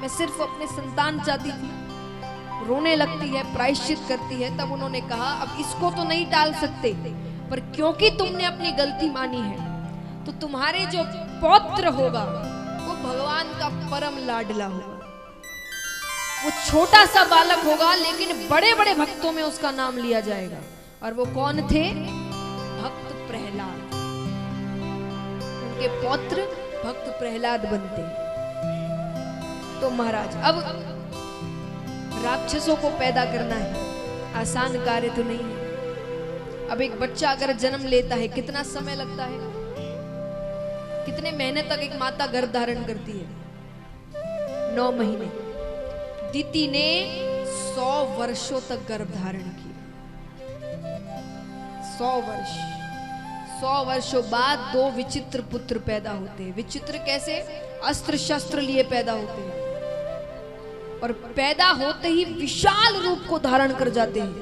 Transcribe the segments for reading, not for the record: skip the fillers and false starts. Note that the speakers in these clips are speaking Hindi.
मैं सिर्फ अपने संतान चाहती थी। रोने लगती है, प्रायश्चित करती है। तब उन्होंने कहा अब इसको तो नहीं टाल सकते, पर क्योंकि तुमने अपनी गलती मानी है तो तुम्हारे जो पौत्र होगा वो भगवान का परम लाडला होगा। वो छोटा सा बालक होगा लेकिन बड़े बड़े भक्तों में उसका नाम लिया जाएगा। और वो कौन थे? भक्त प्रहलाद। उनके पौत्र भक्त प्रहलाद बनते हैं। तो महाराज अब राक्षसों को पैदा करना है, आसान कार्य तो नहीं है। अब एक बच्चा अगर जन्म लेता है कितना समय लगता है? कितने महीने तक एक माता गर्भ धारण करती है? 9 महीने। दीति ने 100 वर्षों तक गर्भ धारण किया। 100 वर्ष। 100 वर्षों बाद 2 विचित्र पुत्र पैदा होते हैं। विचित्र कैसे? अस्त्र शस्त्र लिए पैदा होते हैं और पैदा होते ही विशाल रूप को धारण कर जाते हैं,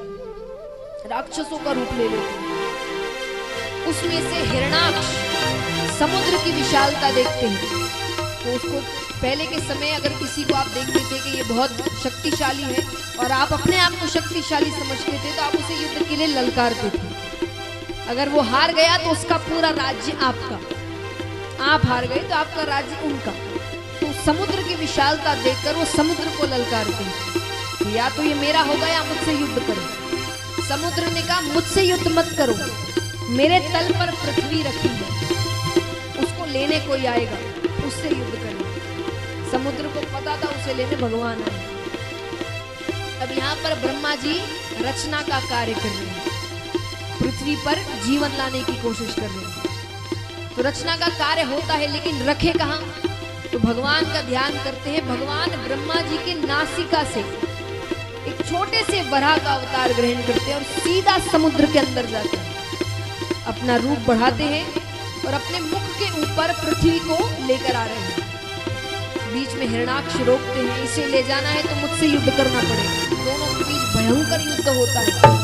राक्षसों का रूप ले लेते हैं। उसमें से हिरणाक्ष समुद्र की विशालता देखते हैं तो उसको पहले के समय अगर किसी को आप देखते थे कि ये बहुत शक्तिशाली है और आप अपने आप को शक्तिशाली समझते थे तो आप उसे युद्ध के लिए ललकारते थे। अगर वो हार गया तो उसका पूरा राज्य आपका, आप हार गए तो आपका राज्य उनका। तो समुद्र की विशालता देखकर वो समुद्र को ललकारते हैं, या तो ये मेरा होगा या मुझसे युद्ध करो। समुद्र ने कहा मुझसे युद्ध मत करो, मेरे तल पर पृथ्वी रखी है, उसको लेने कोई आएगा उससे युद्ध करें। समुद्र को पता था उसे लेने भगवान आए। अब यहाँ पर ब्रह्मा जी रचना का कार्य कर रहे हैं, पृथ्वी पर जीवन लाने की कोशिश कर रहे हैं। तो रचना का कार्य होता है लेकिन रखे कहाँ? तो भगवान का ध्यान करते हैं। भगवान ब्रह्मा जी के नासिका से एक छोटे से वराह का अवतार ग्रहण करते हैं और सीधा समुद्र के अंदर जाते हैं, अपना रूप बढ़ाते हैं और अपने मुख के ऊपर पृथ्वी को लेकर आ रहे हैं। बीच में हिरणाक्ष रोकते हैं, इसे ले जाना है तो मुझसे युद्ध करना पड़ेगा। दोनों के बीच भयंकर युद्ध होता है।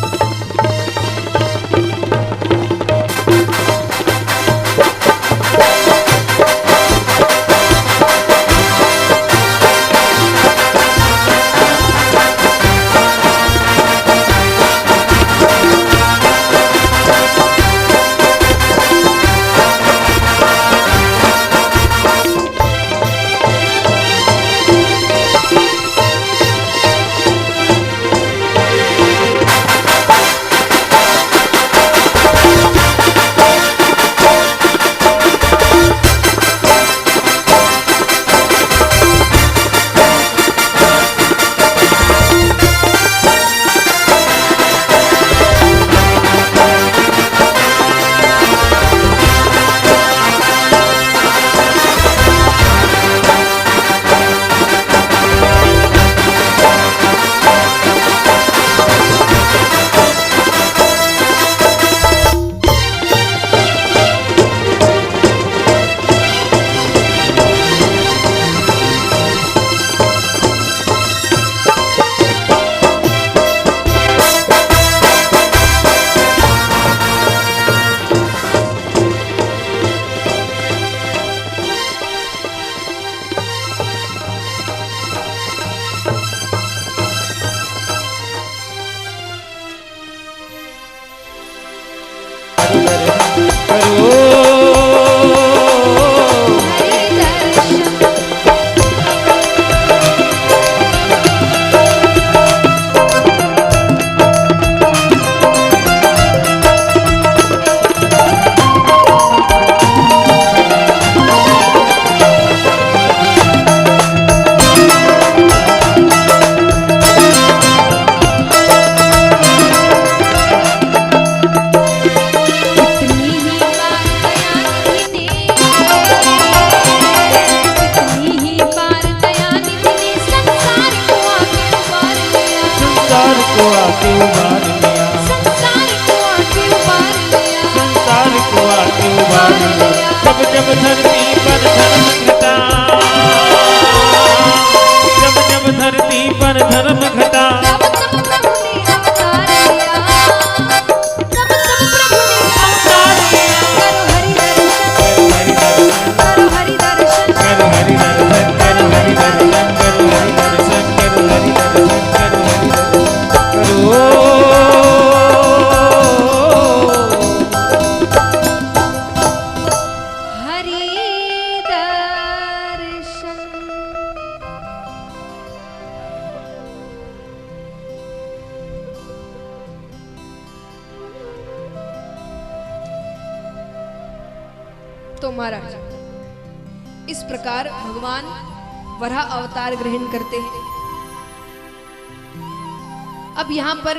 तो महाराज इस प्रकार भगवान वराह अवतार ग्रहण करते हैं। अब यहां पर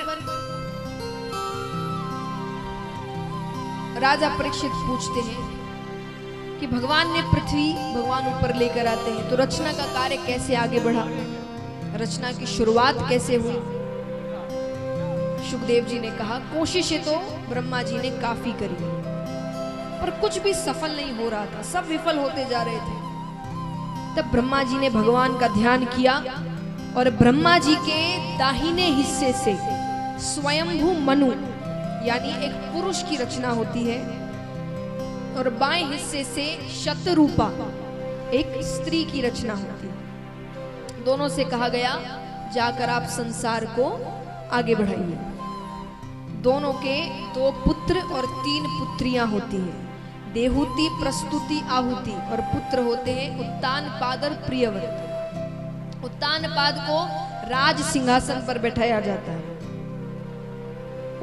राजा परीक्षित पूछते हैं कि भगवान ने पृथ्वी भगवान ऊपर लेकर आते हैं तो रचना का कार्य कैसे आगे बढ़ा, रचना की शुरुआत कैसे हुई। सुखदेव जी ने कहा कोशिशें तो ब्रह्मा जी ने काफी करी पर कुछ भी सफल नहीं हो रहा था, सब विफल होते जा रहे थे। तब ब्रह्मा जी ने भगवान का ध्यान किया और ब्रह्मा जी के दाहिने हिस्से से स्वयंभू मनु यानी एक पुरुष की रचना होती है और बाएं हिस्से से शतरूपा एक स्त्री की रचना होती है। दोनों से कहा गया जाकर आप संसार को आगे बढ़ाइए। दोनों के 2 पुत्र और 3 पुत्रियां होती हैं, देहूति, प्रस्तुति, आहुति, और पुत्र होते हैं उत्तानपाद और प्रियव्रत। उत्तानपाद को राज सिंहासन पर बैठाया जाता है,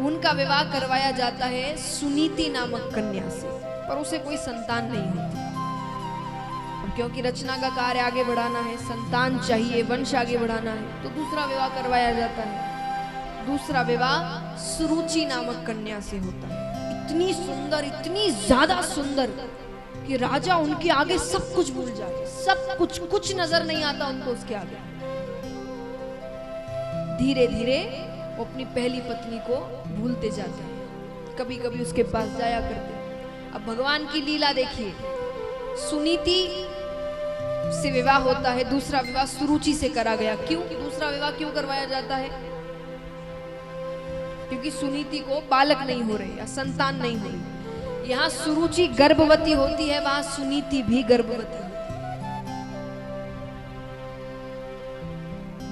उनका विवाह करवाया जाता है सुनीति नामक कन्या से, पर उसे कोई संतान नहीं होती। क्योंकि रचना का कार्य आगे बढ़ाना है, संतान चाहिए, वंश आगे बढ़ाना है, तो दूसरा विवाह करवाया जाता है। दूसरा विवाह सुरुचि नामक कन्या से होता है। इतनी सुंदर, इतनी ज्यादा सुंदर कि राजा उनके आगे सब कुछ भूल जाए, सब कुछ नजर नहीं आता उनको उसके आगे। धीरे धीरे वो अपनी पहली पत्नी को भूलते जाते हैं, कभी कभी उसके पास जाया करते हैं। अब भगवान की लीला देखिए, सुनीति से विवाह होता है, दूसरा विवाह सुरुचि से करा गया। क्यों दूसरा विवाह क्यों करवाया जाता है? क्योंकि सुनीति को बालक नहीं हो रहे या संतान नहीं हो रही। यहाँ सुरुचि गर्भवती होती है, वहां सुनीति भी गर्भवती होती है,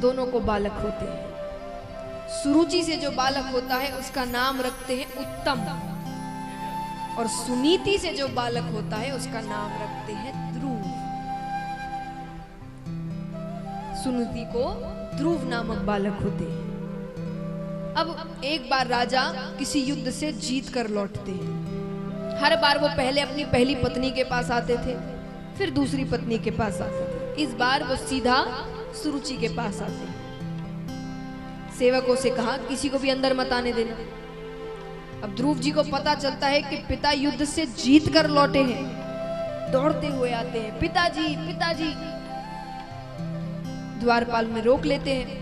दोनों को बालक होते हैं। सुरुचि से जो बालक होता है उसका नाम रखते हैं उत्तम, और सुनीति से जो बालक होता है उसका नाम रखते हैं ध्रुव। सुनीति को ध्रुव नामक बालक होते हैं। अब एक बार राजा किसी युद्ध से जीत कर लौटते हैं। हर बार वो पहले अपनी पहली पत्नी के पास आते थे, फिर दूसरी पत्नी के पास आते थे। इस बार वो सीधा सुरुचि के पास आते हैं। सेवकों से कहा किसी को भी अंदर मत आने देना। अब ध्रुव जी को पता चलता है कि पिता युद्ध से जीत कर लौटे हैं, दौड़ते हुए आते हैं, पिताजी पिताजी। द्वारपाल में रोक लेते हैं,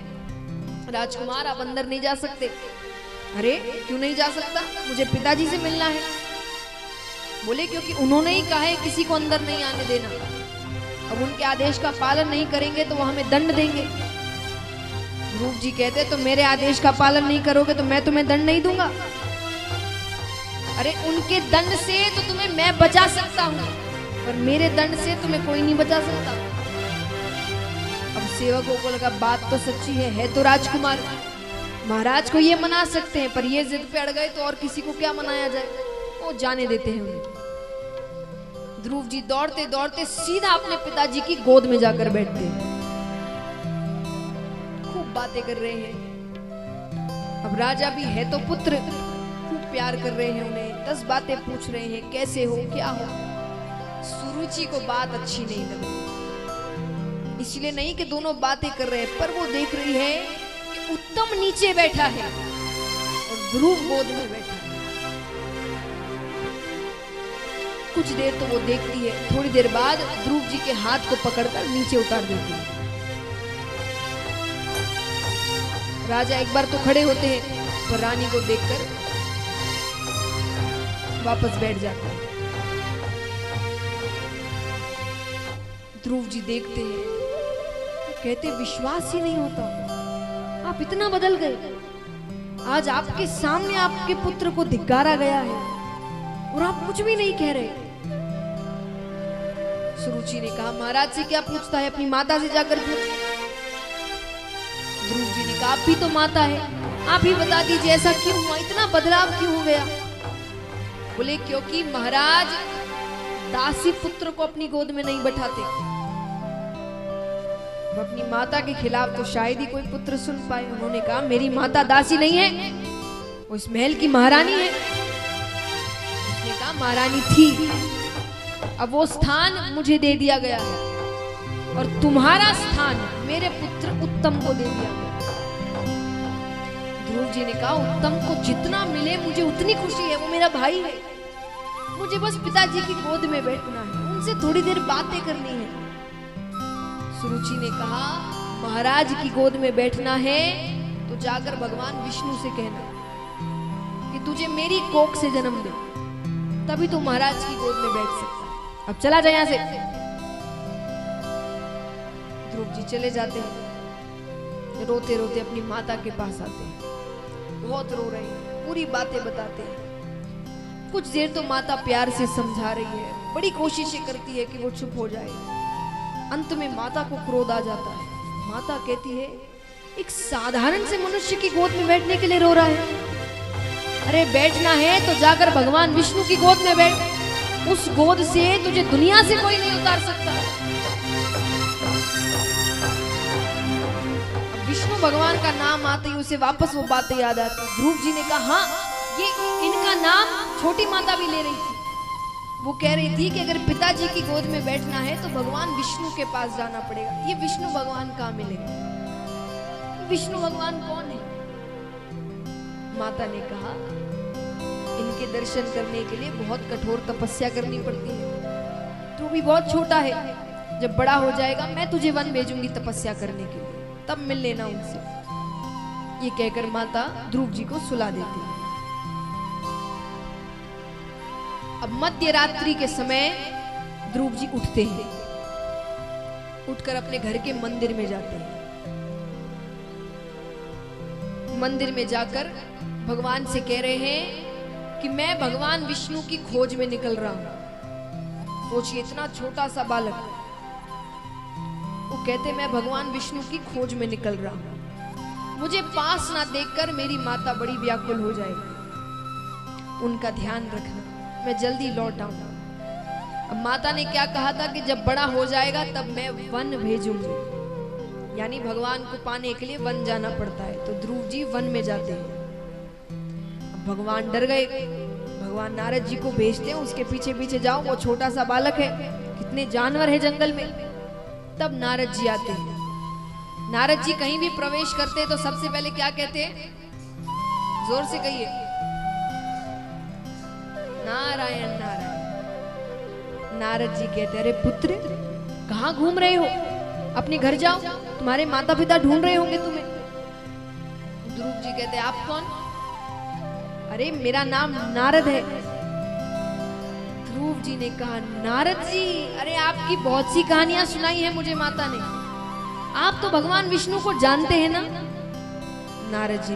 राजकुमार आप अंदर नहीं जा सकते। अरे क्यों नहीं जा सकता, मुझे पिताजी से मिलना है। बोले क्योंकि उन्होंने ही कहा है किसी को अंदर नहीं आने देना। अब उनके आदेश का पालन नहीं करेंगे तो वो हमें दंड देंगे। ध्रुव जी कहते तो मेरे आदेश का पालन नहीं करोगे तो मैं तुम्हें दंड नहीं दूंगा। अरे उनके दंड से तो तुम्हें मैं बचा सकता हूं, पर मेरे दंड से तुम्हें कोई नहीं बचा सकता। अब सेवकों को लगा बात तो सच्ची है तो राजकुमार महाराज को ये मना सकते हैं, पर ये जिद पे अड़ गए तो और किसी को क्या मनाया जाए। वो जाने देते हैं उन्हें। ध्रुव जी दौड़ते दौड़ते सीधा अपने पिताजी की गोद में जाकर बैठते हैं, खूब बातें कर रहे हैं। अब राजा भी है तो पुत्र, खूब प्यार कर रहे हैं उन्हें, 10 बातें पूछ रहे हैं, कैसे हो क्या हो। सुरुचि को बात अच्छी नहीं लगी, इसलिए नहीं कि दोनों बातें कर रहे हैं, पर वो देख रही है कि उत्तम नीचे बैठा है और ध्रुव गोद में बैठा है। कुछ देर तो वो देखती है, थोड़ी देर बाद ध्रुव जी के हाथ को पकड़कर नीचे उतार देती है। राजा एक बार तो खड़े होते हैं, पर रानी को देखकर वापस बैठ जाते हैं। ध्रुव जी देखते हैं, कहते विश्वास ही नहीं होता, आप इतना बदल गए। आज आपके सामने आपके पुत्र को धिक्कारा गया है और आप कुछ भी नहीं कह रहे। सुरुचि ने कहा महाराज से क्या पूछता है, अपनी माता से जाकर पूछ। ध्रुव जी ने कहा आप भी तो माता है, आप ही बता दीजिए ऐसा क्यों हुआ, इतना बदलाव क्यों हो गया। बोले क्योंकि महाराज दासी पुत्र को अपनी गोद में नहीं बैठाते। अपनी माता के खिलाफ तो शायद ही कोई पुत्र सुन पाए। उन्होंने कहा मेरी माता दासी नहीं है, वो इस महल की महारानी है। उसने कहा महारानी थी, अब वो स्थान मुझे दे दिया गया है और तुम्हारा स्थान मेरे पुत्र उत्तम को दे दिया गया। ध्रुव जी ने कहा उत्तम को जितना मिले मुझे उतनी खुशी है, वो मेरा भाई है, मुझे बस पिताजी की गोद में बैठना है, उनसे थोड़ी देर बातें करनी है। सुरुचि ने कहा महाराज की गोद में बैठना है तो जाकर भगवान विष्णु से कहना कि तुझे मेरी कोख से जन्म दे, तभी तू महाराज की गोद में बैठ सकता है। अब चला जाए यहां से। ध्रुव जी चले जाते हैं, रोते रोते अपनी माता के पास आते हैं, बहुत रो रहे हैं, पूरी बातें बताते हैं। कुछ देर तो माता प्यार से समझा रही है, बड़ी कोशिशें करती है कि वो चुप हो जाए। अंत में माता को क्रोध आ जाता है। माता कहती है एक साधारण से मनुष्य की गोद में बैठने के लिए रो रहा है? अरे बैठना है तो जाकर भगवान विष्णु की गोद में बैठ, उस गोद से तुझे दुनिया से कोई नहीं उतार सकता। विष्णु भगवान का नाम आते ही उसे वापस वो बातें याद आती। ध्रुव जी ने कहा हाँ, ये इनका नाम छोटी माता भी ले रही थी। वो कह रही थी कि अगर पिताजी की गोद में बैठना है तो भगवान विष्णु के पास जाना पड़ेगा। ये विष्णु भगवान कहाँ मिलेंगे? विष्णु भगवान कौन है? माता ने कहा इनके दर्शन करने के लिए बहुत कठोर तपस्या करनी पड़ती है, तू भी बहुत छोटा है, जब बड़ा हो जाएगा मैं तुझे वन भेजूंगी तपस्या करने के लिए, तब मिल लेना उनसे। ये कहकर माता ध्रुव जी को सुला देती है। अब मध्य रात्रि के समय ध्रुव जी उठते हैं, उठकर अपने घर के मंदिर में जाते हैं। मंदिर में जाकर भगवान से कह रहे हैं कि मैं भगवान विष्णु की खोज में निकल रहा हूं। सोचिए इतना छोटा सा बालक, वो कहते मैं भगवान विष्णु की खोज में निकल रहा हूं, मुझे पास ना देखकर मेरी माता बड़ी व्याकुल हो जाएगी, उनका ध्यान रखना, मैं जल्दी लौट आऊंगा। अब माता ने क्या कहा था कि जब बड़ा हो जाएगा तब मैं वन भेजूंगी, यानी भगवान को पाने के लिए वन जाना पड़ता है। तो ध्रुव जी वन में जाते हैं। अब भगवान डर गए, भगवान नारद जी को भेजते हैं उसके पीछे पीछे जाओ, वो छोटा सा बालक है, कितने जानवर है जंगल में। तब नारद जी आते हैं। नारद जी कहीं भी प्रवेश करते हैं तो सबसे पहले क्या कहते हैं? जोर से कहिए, नारायण नारायण। नारद जी कहते अरे पुत्र कहाँ घूम रहे हो, अपने घर जाओ, तुम्हारे माता पिता ढूंढ रहे होंगे तुम्हें। ध्रुव जी कहते आप कौन? अरे मेरा नाम नारद है। ध्रुव जी ने कहा नारद जी, अरे आपकी बहुत सी कहानियां सुनाई है मुझे माता ने, आप तो भगवान विष्णु को जानते हैं ना? नारद जी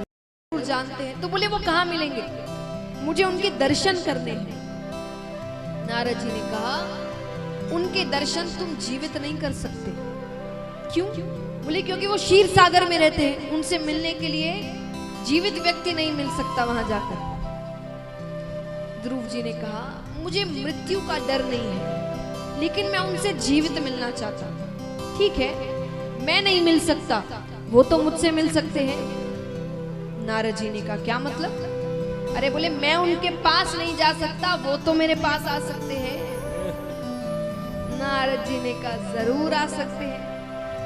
जानते हैं। तो बोले वो कहाँ मिलेंगे, मुझे उनके दर्शन करने हैं। नारद जी ने कहा उनके दर्शन तुम जीवित नहीं कर सकते। क्यों? बोले क्योंकि वो क्षीर सागर में रहते हैं, उनसे मिलने के लिए जीवित व्यक्ति नहीं मिल सकता वहां जाकर। ध्रुव जी ने कहा मुझे मृत्यु का डर नहीं है, लेकिन मैं उनसे जीवित मिलना चाहता हूं। ठीक है, मैं नहीं मिल सकता, वो तो मुझसे मिल सकते हैं। नारद जी ने कहा क्या मतलब? अरे बोले मैं उनके पास नहीं जा सकता, वो तो मेरे पास आ सकते हैं। नारद जी ने कहा जरूर आ सकते हैं,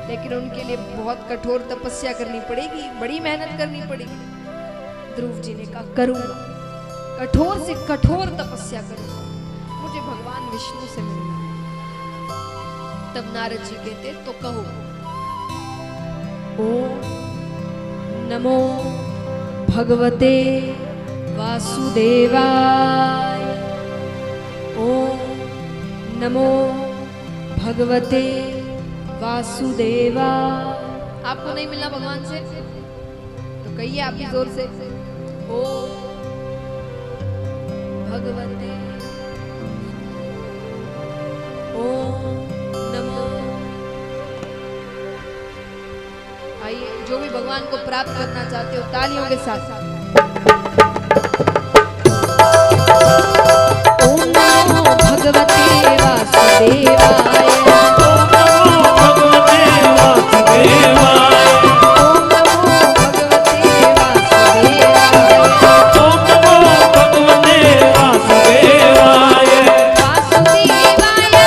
लेकिन उनके लिए बहुत कठोर तपस्या करनी पड़ेगी, बड़ी मेहनत करनी पड़ेगी। ध्रुव जी ने कहा करूंगा, कठोर से कठोर तपस्या करूंगा, मुझे भगवान विष्णु से मिलना। तब नारद जी कहते तो कहो। ओम नमो भगवते वासुदेवाय। ओम नमो भगवते वासुदेवा। आपको नहीं मिलना भगवान से तो कहिए आप भी जोर से, ओम भगवते, ओम नमो। आइए जो भी भगवान को प्राप्त करना चाहते हो तालियों के साथ। ओम नमो भगवते वासुदेवाय। वासुदेवाय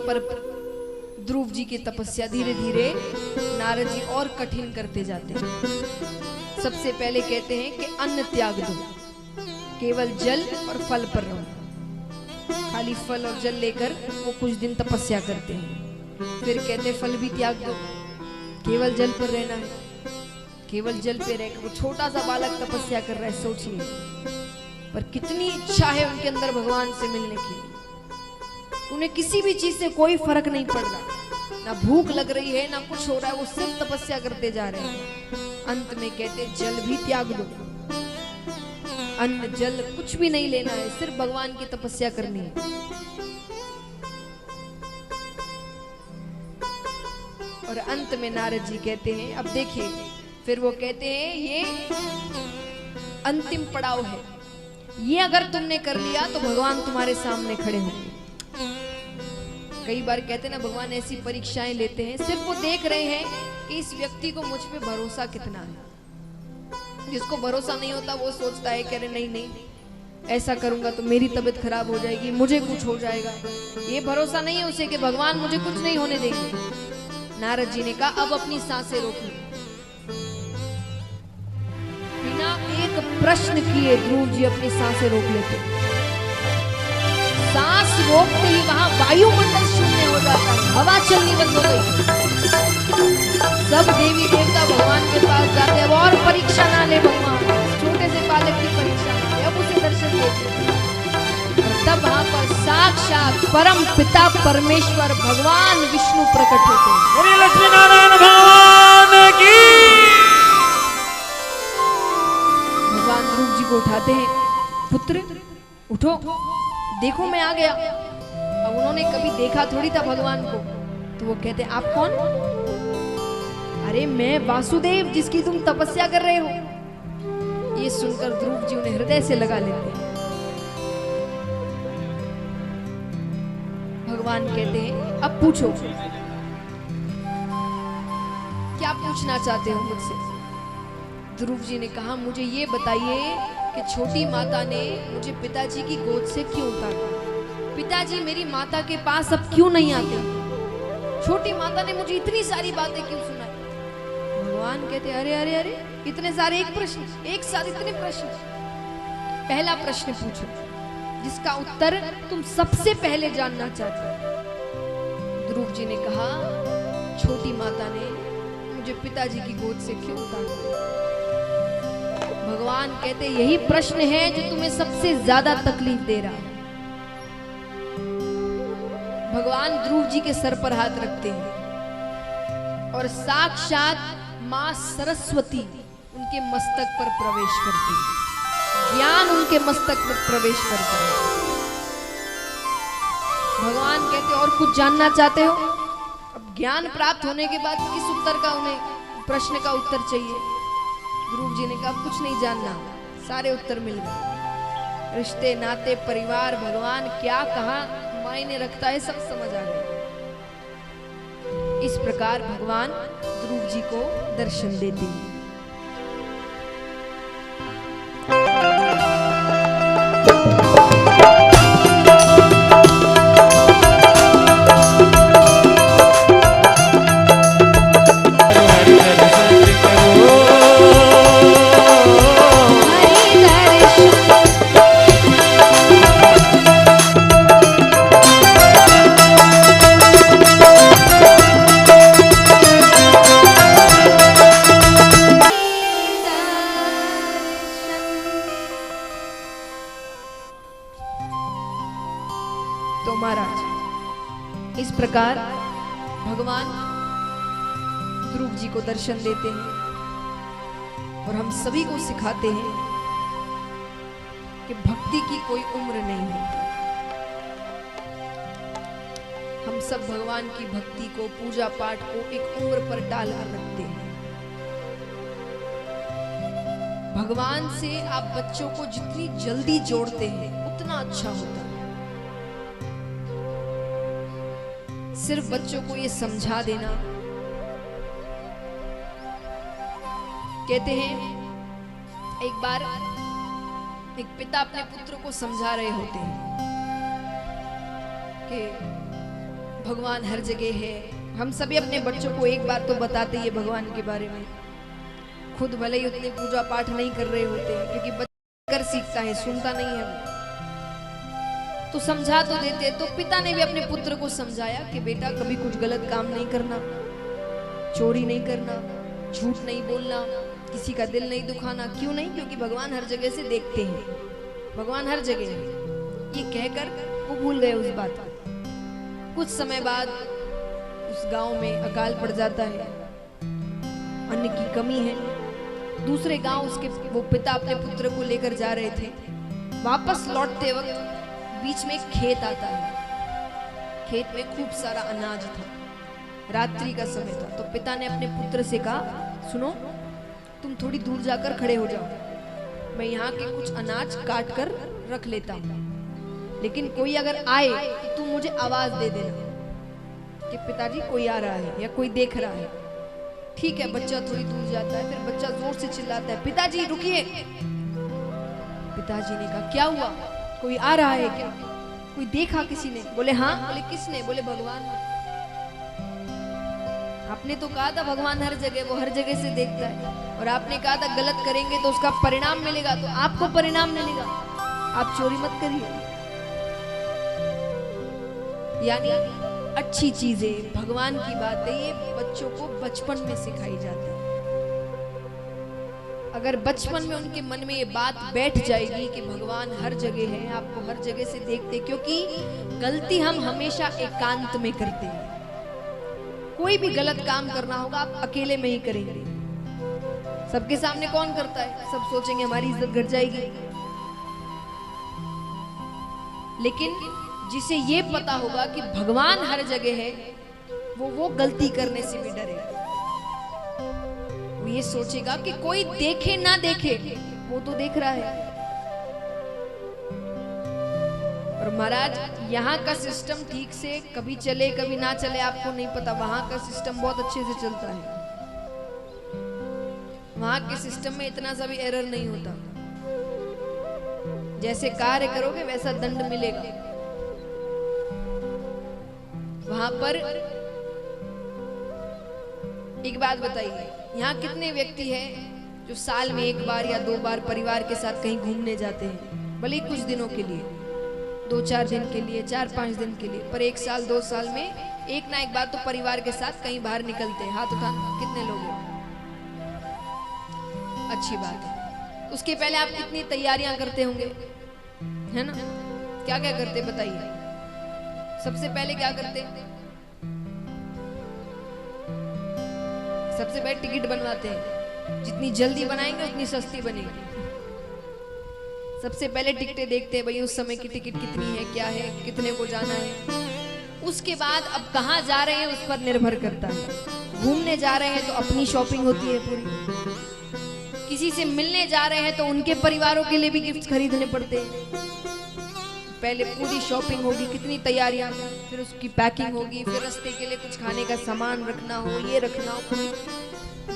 पर ध्रुव जी की तपस्या धीरे धीरे नारद जी और कठिन करते जाते हैं। सबसे पहले कहते हैं कि अन्न त्याग दो, केवल जल और फल पर रहो। खाली फल और जल लेकर वो कुछ दिन तपस्या करते हैं। फिर कहते फल भी त्याग दो, केवल जल पर रहना है। केवल जल पे रहकर वो छोटा सा बालक तपस्या कर रहा है, सोचिए। पर कितनी इच्छा है उनके अंदर भगवान से मिलने की। उन्हें किसी भी चीज से कोई फर्क नहीं पड़ रहा, ना भूख लग रही है ना कुछ हो रहा है, वो सिर्फ तपस्या करते जा रहे हैं। अंत में कहते जल भी त्याग दो, अन्न जल कुछ भी नहीं लेना है, सिर्फ भगवान की तपस्या करनी है। और अंत में नारद जी कहते हैं, अब देखिए, फिर वो कहते हैं ये अंतिम पड़ाव है, ये अगर तुमने कर लिया तो भगवान तुम्हारे सामने खड़े होंगे। कई बार कहते हैं ना, भगवान ऐसी परीक्षाएं लेते हैं, सिर्फ वो देख रहे हैं कि इस व्यक्ति को मुझ पे भरोसा कितना है। जिसको भरोसा नहीं होता वो सोचता है कि अरे नहीं नहीं, ऐसा करूंगा तो मेरी तबीयत खराब हो जाएगी, मुझे कुछ हो जाएगा। ये भरोसा नहीं है उसे कि भगवान मुझे कुछ नहीं होने देंगे। नारद जी ने कहा अब अपनी सांसें रोक लो। बिना एक प्रश्न किए ध्रुव जी अपनी सांसें रोक लेते। सांस रोकते ही वहां वायुमंडल शून्य हो जाता है, हवा चलनी बंद हो गई। सब देवी देवता भगवान के पास जाते हैं, और परीक्षा ना ले भगवान, छोटे से बालक की परीक्षा ना ले, अब उसे दर्शन देते। तब वहां पर साक्षात परम पिता परमेश्वर भगवान विष्णु प्रकट होते हैं। श्री लक्ष्मी नारायण भगवान की। भगवान ध्रुव जी को उठाते हैं, पुत्र उठो, देखो मैं आ गया। अब उन्होंने कभी देखा थोड़ी था भगवान को, तो वो कहते आप कौन? अरे मैं वासुदेव, जिसकी तुम तपस्या कर रहे हो। ये सुनकर ध्रुव जी उन्हें हृदय से लगा लेते हैं। भगवान कहते हैं अब पूछो, क्या पूछना चाहते हो मुझसे? ध्रुव जी ने कहा मुझे ये बताइए कि छोटी माता ने मुझे पिताजी की गोद से क्यों उतारा? पिताजी मेरी माता के पास अब क्यों नहीं आते? छोटी माता ने मुझे इतनी सारी बातें क्यों सुनाई? भगवान कहते अरे अरे अरे, इतने सारे एक प्रश्न, एक साथ इतने प्रश्न। पहला प्रश्न पूछो जिसका उत्तर तुम सबसे पहले जानना चाहते हो। ध्रुव जी ने कहा छोटी माता ने मुझे पिताजी की गोद से क्यों उतारा? भगवान कहते यही प्रश्न है जो तुम्हें सबसे ज्यादा तकलीफ दे रहा है। भगवान ध्रुव जी के सर पर हाथ रखते हैं और साक्षात मां सरस्वती उनके मस्तक पर प्रवेश करती है, ज्ञान उनके मस्तक पर प्रवेश करता है। भगवान कहते और कुछ जानना चाहते हो? अब ज्ञान प्राप्त होने के बाद किस उत्तर का उन्हें प्रश्न का उत्तर चाहिए? ध्रुव जी ने कहा कुछ नहीं जानना, सारे उत्तर मिल गए। रिश्ते नाते परिवार भगवान क्या कहा मायने रखता है सब समझ आ गया। इस प्रकार भगवान ध्रुव जी को दर्शन देते हैं। तो महाराज इस प्रकार भगवान ध्रुव जी को दर्शन देते हैं और हम सभी को सिखाते हैं कि भक्ति की कोई उम्र नहीं होती। हम सब भगवान की भक्ति को, पूजा पाठ को एक उम्र पर डाल कर रखते हैं। भगवान से आप बच्चों को जितनी जल्दी जोड़ते हैं उतना अच्छा होता है। सिर्फ बच्चों को ये समझा देना, कहते हैं एक बार एक पिता अपने पुत्र को समझा रहे होते हैं कि भगवान हर जगह है। हम सभी अपने बच्चों को एक बार तो बताते ही है भगवान के बारे में। खुद भले ही उतने पूजा पाठ नहीं कर रहे होते हैं, क्योंकि बच्चा कर सीखता है, सुनता नहीं है वो। तो समझा तो देते। तो पिता ने भी अपने पुत्र को समझाया कि बेटा कभी कुछ गलत काम नहीं करना, चोरी नहीं करना, झूठ नहीं बोलना, किसी का दिल नहीं दुखाना। क्यों नहीं? क्योंकि भगवान हर जगह से देखते हैं, भगवान हर जगह है। ये कहकर वो भूल गए उस बात को। कुछ समय बाद उस गांव में अकाल पड़ जाता है, अन्न की कमी है। दूसरे गांव उसके वो पिता अपने पुत्र को लेकर जा रहे थे। वापस लौटते वक्त बीच में एक खेत आता है। खेत में खूब सारा अनाज था। रात्रि का समय था। तो पिता ने अपने पुत्र से कहा, सुनो, तुम थोड़ी दूर जाकर खड़े हो जाओ, मैं यहाँ के कुछ अनाज काट कर रख लेता हूँ, लेकिन कोई अगर आए तो तुम मुझे आवाज दे देना कि पिताजी कोई आ रहा है या कोई देख रहा है। ठीक है। बच्चा थोड़ी दूर जाता है, फिर बच्चा जोर से चिल्लाता है, पिताजी रुकिए। पिताजी ने कहा, क्या हुआ? कोई आ रहा है क्या? कोई देखा किसी ने? बोले हाँ। बोले किसने? बोले भगवान। आपने तो कहा था भगवान हर जगह, वो हर जगह से देखता है, और आपने कहा था गलत करेंगे तो उसका परिणाम मिलेगा, तो आपको परिणाम मिलेगा, आप चोरी मत करिए। यानी अच्छी चीजें, भगवान की बातें, ये बच्चों को बचपन में सिखाई जाती है। अगर बचपन में उनके मन में ये बात बैठ जाएगी कि भगवान हर जगह है, आपको हर जगह से देखते, क्योंकि गलती हम हमेशा एकांत में करते हैं। कोई भी गलत काम करना होगा आप अकेले में ही करेंगे। सबके सामने कौन करता है? सब सोचेंगे हमारी इज्जत घट जाएगी। लेकिन जिसे ये पता होगा कि भगवान हर जगह है, वो गलती करने से भी डरेगा। वो ये सोचेगा कि कोई देखे ना देखे, वो तो देख रहा है। और महाराज, यहाँ का सिस्टम ठीक से कभी चले कभी ना चले आपको नहीं पता। वहां का सिस्टम बहुत अच्छे से चलता है। वहां के सिस्टम में इतना सा भी एरर नहीं होता। जैसे कार्य करोगे वैसा दंड मिलेगा। वहां पर एक बात बताइए, यहाँ कितने व्यक्ति हैं जो साल में एक बार या 2 बार परिवार के साथ कहीं घूमने जाते हैं? भले कुछ दिनों के लिए, 2-4 दिन के लिए, 4-5 दिन के लिए, पर 1 साल 2 साल में एक ना एक बार तो परिवार के साथ कहीं बाहर निकलते हैं। हाथ उठाना, कितने लोग हैं? अच्छी बात है। उसके पहले आप कितनी तैयारियां करते होंगे, है ना? क्या क्या करते बताइए। सबसे पहले क्या करते? सबसे पहले टिकट बनवाते हैं। जितनी जल्दी बनाएंगे उतनी सस्ती बनेगी। सबसे पहले टिकटें देखते हैं, भाई उस समय की टिकट कितनी है, क्या है, कितने को जाना है। उसके बाद अब कहाँ जा रहे हैं उस पर निर्भर करता है। घूमने जा रहे हैं तो अपनी शॉपिंग होती है पूरी। किसी से मिलने जा रहे हैं तो उनके परिवारों के लिए भी गिफ्ट खरीदने पड़ते हैं। पहले पूरी शॉपिंग होगी, कितनी तैयारियां, फिर उसकी पैकिंग होगी, फिर रास्ते के लिए कुछ खाने का सामान रखना हो, ये रखना हो।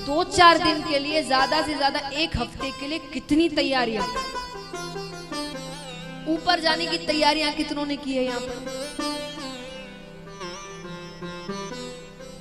2-4 दिन के लिए, ज्यादा से ज्यादा 1 हफ्ते के लिए कितनी तैयारियां। ऊपर जाने की तैयारियां कितनों ने की है यहाँ पर?